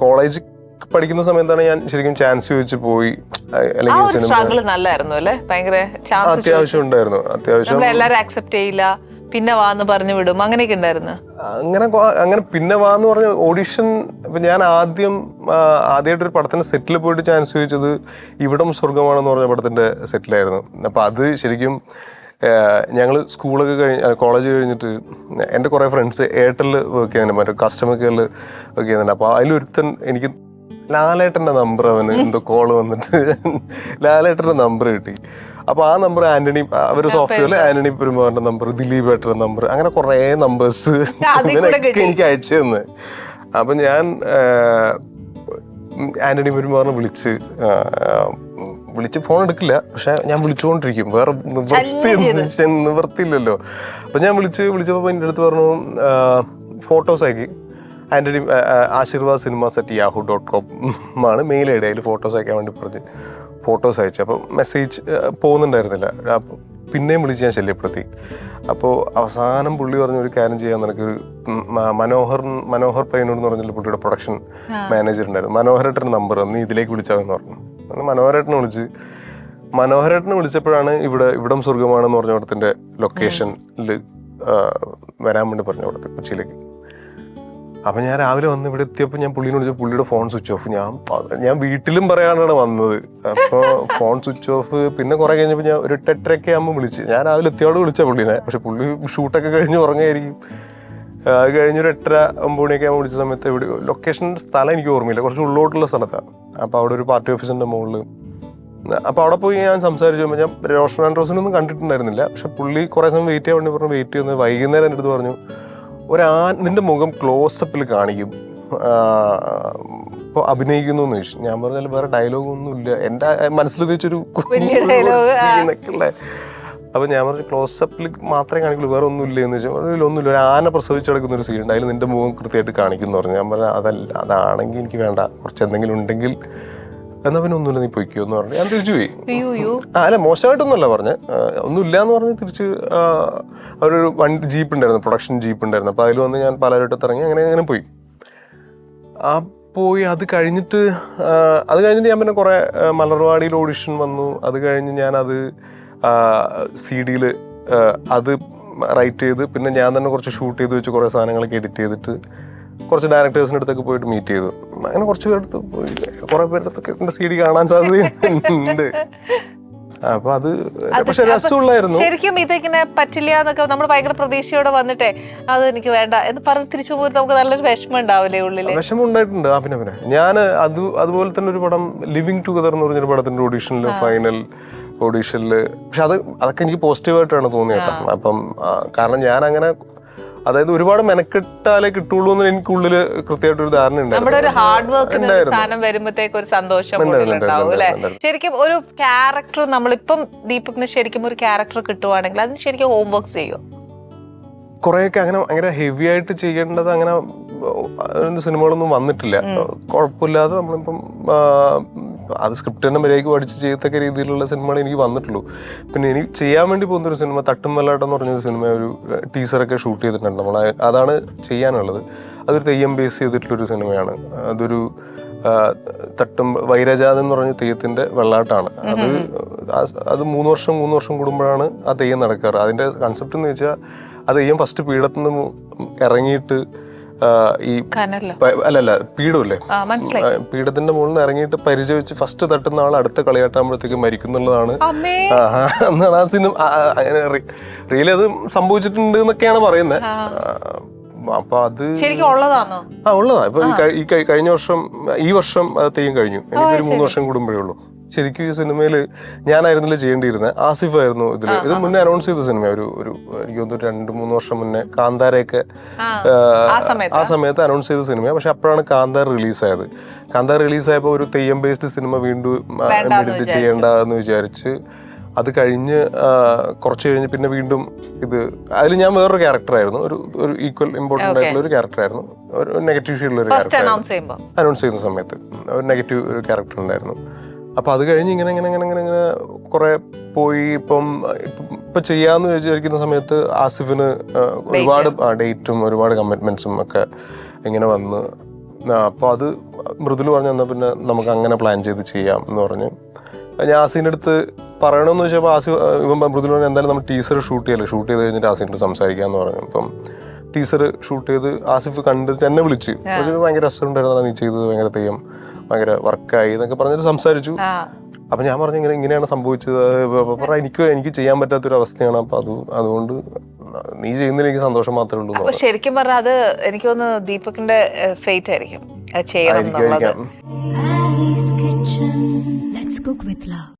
College പഠിക്കുന്ന സമയത്താണ് ഞാൻ ശരിക്കും ചാൻസ് ചോദിച്ചു പോയി. അത്യാവശ്യം ഉണ്ടായിരുന്നു, അത്യാവശ്യം എല്ലാരും അക്സെപ്റ്റ് ചെയ്യില്ല, പിന്നെ വാന്ന് പറഞ്ഞു വിടും, അങ്ങനെയൊക്കെ ഉണ്ടായിരുന്നു. അങ്ങനെ പിന്നെ വാന്ന് പറഞ്ഞ ഓഡിഷൻ. ഇപ്പൊ ഞാൻ ആദ്യമായിട്ടൊരു പടത്തിന്റെ സെറ്റിൽ പോയിട്ട് ചാൻസ് ചോദിച്ചത് ഇവിടം സ്വർഗമാണെന്ന് പറഞ്ഞ പടത്തിന്റെ സെറ്റിലായിരുന്നു. അപ്പൊ അത് ശരിക്കും ഞങ്ങൾ സ്കൂളൊക്കെ കോളേജ് കഴിഞ്ഞിട്ട് എൻ്റെ കുറേ ഫ്രണ്ട്സ് എയർടെല്ലിൽ വർക്ക് ചെയ്യുന്നുണ്ട്, മറ്റേ കസ്റ്റമർ കെയറിൽ വർക്ക് ചെയ്യുന്നുണ്ട്. അപ്പോൾ അതിലൊരുത്തൻ എനിക്ക് ലാലേട്ടൻ്റെ നമ്പർ, അവന് എന്തോ കോള് വന്നിട്ട് ലാലേട്ടൻ്റെ നമ്പർ കിട്ടി. അപ്പോൾ ആ നമ്പർ ആന്റണി, അവർ സോഫ്റ്റ്വെയറിൽ ആന്റണി പെരുമാറിൻ്റെ നമ്പർ, ദിലീപ് ഏട്ടൻ്റെ നമ്പർ, അങ്ങനെ കുറേ നമ്പേഴ്സ് ഇവനൊക്കെ എനിക്ക് അയച്ചു തന്ന്. അപ്പം ഞാൻ ആന്റണി പെരുമാറിനെ വിളിച്ച് ഫോൺ എടുക്കില്ല, പക്ഷെ ഞാൻ വിളിച്ചുകൊണ്ടിരിക്കും, വേറെ നിവർത്തിയില്ലല്ലോ. അപ്പം ഞാൻ വിളിച്ചപ്പോൾ എൻ്റെ അടുത്ത് പറഞ്ഞു ഫോട്ടോസ് അയക്കി. ആന്റണി ആശീർവാദ് cinemas@yahoo.com ആണ് മെയിൽ ഐ ഡി. അതിൽ ഫോട്ടോസ് അയക്കാൻ വേണ്ടി പറഞ്ഞ് ഫോട്ടോസ് അയച്ചു. അപ്പോൾ മെസ്സേജ് പോകുന്നുണ്ടായിരുന്നില്ല. അപ്പോൾ പിന്നെയും വിളിച്ച് ഞാൻ ശല്യപ്പെടുത്തി. അപ്പോൾ അവസാനം പുള്ളി പറഞ്ഞു, ഒരു കാര്യം ചെയ്യാൻ, നിനക്കൊരു മനോഹർ പയ്യനോട് എന്ന് പറഞ്ഞില്ല, പുള്ളിയുടെ പ്രൊഡക്ഷൻ മാനേജർ ഉണ്ടായിരുന്നു, മനോഹരേട്ടൻ്റെ നമ്പർ നീ ഇതിലേക്ക് വിളിച്ചാമെന്ന് പറഞ്ഞു. മനോഹരേട്ടനെ വിളിച്ചപ്പോഴാണ് ഇവിടം സ്വർഗമാണെന്ന് പറഞ്ഞ പടത്തിൻ്റെ ലൊക്കേഷനിൽ വരാൻ വേണ്ടി പറഞ്ഞു, അവിടുത്തെ കൊച്ചിയിലേക്ക്. അപ്പം ഞാൻ രാവിലെ വന്ന് ഇവിടെ എത്തിയപ്പോൾ ഞാൻ പുള്ളിനെ വിളിച്ചു, പുള്ളിയുടെ ഫോൺ സ്വിച്ച് ഓഫ്. ഞാൻ വീട്ടിലും പറയാനാണ് വന്നത്. അപ്പോൾ ഫോൺ സ്വിച്ച് ഓഫ്. പിന്നെ കുറേ കഴിഞ്ഞപ്പോൾ ഞാൻ ഒരു 8:30 ആകുമ്പോൾ വിളിച്ച്. ഞാൻ രാവിലെ എത്തിയോട് വിളിച്ച പുള്ളിനെ, പക്ഷെ പുള്ളി ഷൂട്ടൊക്കെ കഴിഞ്ഞ് ഉറങ്ങായിരിക്കും. അത് കഴിഞ്ഞൊരു 8:30-9 മണിയൊക്കെ ആകുമ്പോൾ വിളിച്ച സമയത്ത് ഇവിടെ ലൊക്കേഷൻ്റെ സ്ഥലം എനിക്ക് ഓർമ്മയില്ല, കുറച്ച് ഉള്ളോട്ടുള്ള സ്ഥലത്താണ്. അപ്പോൾ അവിടെ ഒരു പാർട്ടി ഓഫീസിൻ്റെ മുകളിൽ. അപ്പോൾ അവിടെ പോയി ഞാൻ സംസാരിച്ചു. ഞാൻ റോഷൻ ആൻഡ് റോസിനൊന്നും കണ്ടിട്ടുണ്ടായിരുന്നില്ല, പക്ഷെ പുള്ളി കുറേ സമയം വെയിറ്റ് ചെയ്യാൻ വേണ്ടി പറഞ്ഞു. വെയിറ്റ് ചെയ്യുന്നത് വൈകുന്നേരം എൻ്റെ അടുത്ത് പറഞ്ഞു, നിന്റെ മുഖം ക്ലോസപ്പിൽ കാണിക്കും, ഇപ്പോൾ അഭിനയിക്കുന്നു എന്ന് ചോദിച്ചു. ഞാൻ പറഞ്ഞാൽ വേറെ ഡയലോഗൊന്നും ഇല്ല, എൻ്റെ മനസ്സിൽ വെച്ചൊരു സീനൊക്കെ ഉള്ള. അപ്പോൾ ഞാൻ പറഞ്ഞു ക്ലോസപ്പിൽ മാത്രമേ കാണിക്കുള്ളൂ, വേറെ ഒന്നും ഇല്ല എന്ന് ചോദിച്ചാൽ ഒന്നുമില്ല, ഒരു ആന പ്രസവിച്ചെടുക്കുന്ന ഒരു സീൻ ഉണ്ട്, അതിൽ നിന്റെ മുഖം കൃത്യമായിട്ട് കാണിക്കുന്നു പറഞ്ഞു. ഞാൻ പറഞ്ഞു അതാണെങ്കിൽ എനിക്ക് വേണ്ട, കുറച്ച് എന്തെങ്കിലും ഉണ്ടെങ്കിൽ എന്നാ പിന്നെ ഒന്നുമില്ല, നീ പൊയ്ക്കോ എന്ന് പറഞ്ഞു. ഞാൻ തിരിച്ചു പോയി. അല്ല, മോശമായിട്ടൊന്നുമല്ല പറഞ്ഞ്, ഒന്നുമില്ല എന്ന് പറഞ്ഞ് തിരിച്ച് അവരൊരു ജീപ്പ് ഉണ്ടായിരുന്നു, പ്രൊഡക്ഷൻ ജീപ്പ് ഉണ്ടായിരുന്നു. അപ്പോൾ അതിൽ വന്ന് ഞാൻ പാലാരിവട്ടത്ത് ഇറങ്ങി അങ്ങനെ പോയി. അത് കഴിഞ്ഞിട്ട് ഞാൻ പിന്നെ കുറേ മലർവാടിയിൽ ഓഡിഷൻ വന്നു. അത് കഴിഞ്ഞ് ഞാനത് CD-യിൽ അത് റൈറ്റ് ചെയ്ത്, പിന്നെ ഞാൻ തന്നെ കുറച്ച് ഷൂട്ട് ചെയ്ത് വെച്ച് കുറേ സാധനങ്ങളൊക്കെ എഡിറ്റ് ചെയ്തിട്ട് കുറച്ച് ഡയറക്ടേഴ്സിൻ്റെ അടുത്തൊക്കെ പോയിട്ട് മീറ്റ് ചെയ്തു. അങ്ങനെ കുറച്ച് പേരെടുത്ത് കുറേ പേരുടെ അടുത്തൊക്കെ എൻ്റെ CD കാണാൻ സാധ്യതയുണ്ട്. അപ്പൊ അത് പക്ഷെ രസമുള്ളായിരുന്നു. ശരിക്കും ഇതിങ്ങനെ പറ്റില്ല എന്നൊക്കെ നമ്മൾ ഭയങ്കര പ്രതീക്ഷയോടെ വന്നിട്ടേ അത് എനിക്ക് വേണ്ട എന്ന് പറഞ്ഞ് തിരിച്ചു പോയി നമുക്ക് നല്ലൊരു വിഷമം ഉണ്ടാവില്ലേ ഉള്ളില്? വിഷമം ഉണ്ടായിട്ടുണ്ട്. പിന്നെ ഞാൻ അതുപോലെ തന്നെ ഒരു പടം ലിവിങ് ടുഗദർ എന്ന് പറഞ്ഞൊരു പടത്തിന്റെ ഓഡീഷനിൽ, ഫൈനൽ ഓഡീഷനിൽ, പക്ഷെ അതൊക്കെ എനിക്ക് പോസിറ്റീവായിട്ടാണ് തോന്നിയത്. അപ്പം കാരണം ഞാൻ അങ്ങനെ, അതായത് ഒരുപാട് മെനക്കെട്ടാലേ കിട്ടുള്ളൂ എന്ന് എനിക്കുള്ളിൽ കൃത്യമായിട്ടൊരു ധാരണ ഉണ്ടായിരുന്നു. ശരിക്കും ഒരു ക്യാരക്ടർ നമ്മളിപ്പം ദീപകിന് ശരിക്കും ഒരു ക്യാരക്ടർ കിട്ടുവാണെങ്കിൽ അതിന് ശരിക്കും ഹോംവർക്ക് ചെയ്യും. കുറെയൊക്കെ അങ്ങനെ ഹെവി ആയിട്ട് ചെയ്യേണ്ടത് അങ്ങനെ സിനിമകളൊന്നും വന്നിട്ടില്ല. കുഴപ്പമില്ലാതെ നമ്മളിപ്പം അത് സ്ക്രിപ്റ്റ് തന്നെ മര്യാദയ്ക്ക് പഠിച്ച് ചെയ്യത്തക്ക രീതിയിലുള്ള സിനിമകൾ എനിക്ക് വന്നിട്ടുള്ളൂ. പിന്നെ എനിക്ക് ചെയ്യാൻ വേണ്ടി പോകുന്നൊരു സിനിമ തട്ടും വെള്ളാട്ടം എന്ന് പറഞ്ഞൊരു സിനിമ, ഒരു ടീസറൊക്കെ ഷൂട്ട് ചെയ്തിട്ടുണ്ട് നമ്മൾ. അതാണ് ചെയ്യാനുള്ളത്. അതൊരു തെയ്യം ബേസ് ചെയ്തിട്ടുള്ളൊരു സിനിമയാണ്. അതൊരു വൈരജാതം എന്ന് പറഞ്ഞ തെയ്യത്തിൻ്റെ വെള്ളാട്ടാണ്. അത് 3 വർഷം കൂടുമ്പോഴാണ് ആ തെയ്യം നടക്കാറ്. അതിൻ്റെ കൺസെപ്റ്റ് എന്ന് വെച്ചാൽ ആ തെയ്യം ഫസ്റ്റ് പീഠത്തിൽ നിന്ന് ഇറങ്ങിയിട്ട് ഈ പീഠമില്ലേ, പീഠത്തിന്റെ മുകളിൽ നിന്ന് ഇറങ്ങിയിട്ട് പരിചയിച്ച് ഫസ്റ്റ് തട്ടുന്ന ആൾ അടുത്ത കളിയാട്ടാകുമ്പോഴത്തേക്ക് മരിക്കുന്നുള്ളതാണ് എന്നാണ് ആ സിനിമ. അങ്ങനെ റിയലി അത് സംഭവിച്ചിട്ടുണ്ട് എന്നൊക്കെയാണ് പറയുന്നത്. അപ്പൊ അത് ഉള്ളതാ. ഇപ്പൊ ഈ വർഷം തെയ്യം കഴിഞ്ഞു. എനിക്കൊരു 3 വർഷം കൂടുമ്പോഴേ ഉള്ളൂ. ശരിക്കും ഈ സിനിമയിൽ ഞാനായിരുന്നില്ല ചെയ്യേണ്ടിയിരുന്നത്, ആസിഫായിരുന്നു ഇതിൽ. ഇത് മുന്നേ അനൗൺസ് ചെയ്ത സിനിമ, ഒരു എനിക്ക് തോന്നുന്നു 2-3 വർഷം മുന്നേ കാന്താരയൊക്കെ ആ സമയത്ത് അനൗൺസ് ചെയ്ത സിനിമയാണ്. പക്ഷെ അപ്പോഴാണ് കാന്താർ റിലീസായത്. കാന്താർ റിലീസായപ്പോൾ ഒരു തെയ്യം ബേസ്ഡ് സിനിമ വീണ്ടും എഡിറ്റ് ചെയ്യേണ്ട എന്ന് വിചാരിച്ച് അത് കഴിഞ്ഞ് കുറച്ച് കഴിഞ്ഞ് പിന്നെ വീണ്ടും അതിൽ ഞാൻ വേറൊരു ക്യാരക്ടറായിരുന്നു, ഒരു ഈക്വൽ ഇമ്പോർട്ടൻ്റ് ആയിട്ടുള്ള ഒരു ക്യാരക്ടറായിരുന്നു. ഒരു നെഗറ്റീവ് ഷെയ്ഡുള്ള ഒരു ക്യാരക്ടർ അനൗൺസ് ചെയ്യുന്ന സമയത്ത് ഒരു നെഗറ്റീവ് ഒരു ക്യാരക്ടർ ഉണ്ടായിരുന്നു. അപ്പോൾ അത് കഴിഞ്ഞ് ഇങ്ങനെ കുറെ പോയി. ഇപ്പം ചെയ്യാമെന്ന് വിചാരിക്കുന്ന സമയത്ത് ആസിഫിന് ഒരുപാട് ഡേറ്റും ഒരുപാട് കമ്മിറ്റ്മെന്റ്സും ഒക്കെ ഇങ്ങനെ വന്ന് അപ്പോൾ അത് മൃദുൽ പറഞ്ഞു എന്നാൽ പിന്നെ നമുക്ക് അങ്ങനെ പ്ലാൻ ചെയ്ത് ചെയ്യാം എന്ന് പറഞ്ഞ് ഞാൻ ആസിൻ്റെ അടുത്ത് പറയണമെന്ന് വെച്ചപ്പോൾ ഇവൻ മൃദുൽ പറഞ്ഞു എന്തായാലും നമ്മൾ ടീസർ ഷൂട്ട് ചെയ്ത് കഴിഞ്ഞിട്ട് ആസിൻ്റെ അടുത്ത് സംസാരിക്കാമെന്ന് പറഞ്ഞു. അപ്പം ടീസർ ഷൂട്ട് ചെയ്ത് ആസിഫ് കണ്ടിട്ട് എന്നെ വിളിച്ച് ഭയങ്കര രസമുണ്ടായിരുന്നു നീ ചെയ്തത്, ഭയങ്കര തെയ്യം ഭയങ്കര വർക്കായി എന്നൊക്കെ പറഞ്ഞിട്ട് സംസാരിച്ചു. അപ്പം ഞാൻ പറഞ്ഞു ഇങ്ങനെയാണ് സംഭവിച്ചത്. പറഞ്ഞാൽ എനിക്ക് ചെയ്യാൻ പറ്റാത്തൊരു അവസ്ഥയാണ്. അപ്പം അതുകൊണ്ട് നീ ചെയ്യുന്നതിൽ എനിക്ക് സന്തോഷം മാത്രമേ ഉള്ളൂ. അപ്പൊ ശരിക്കും പറഞ്ഞാൽ അത് എനിക്ക് തോന്നുന്നു ദീപകിന്റെ ഫേറ്റ് ആയിരിക്കും അത് ചെയ്യണം എന്നുള്ളത്. Ali's Kitchen. Let's cook with love.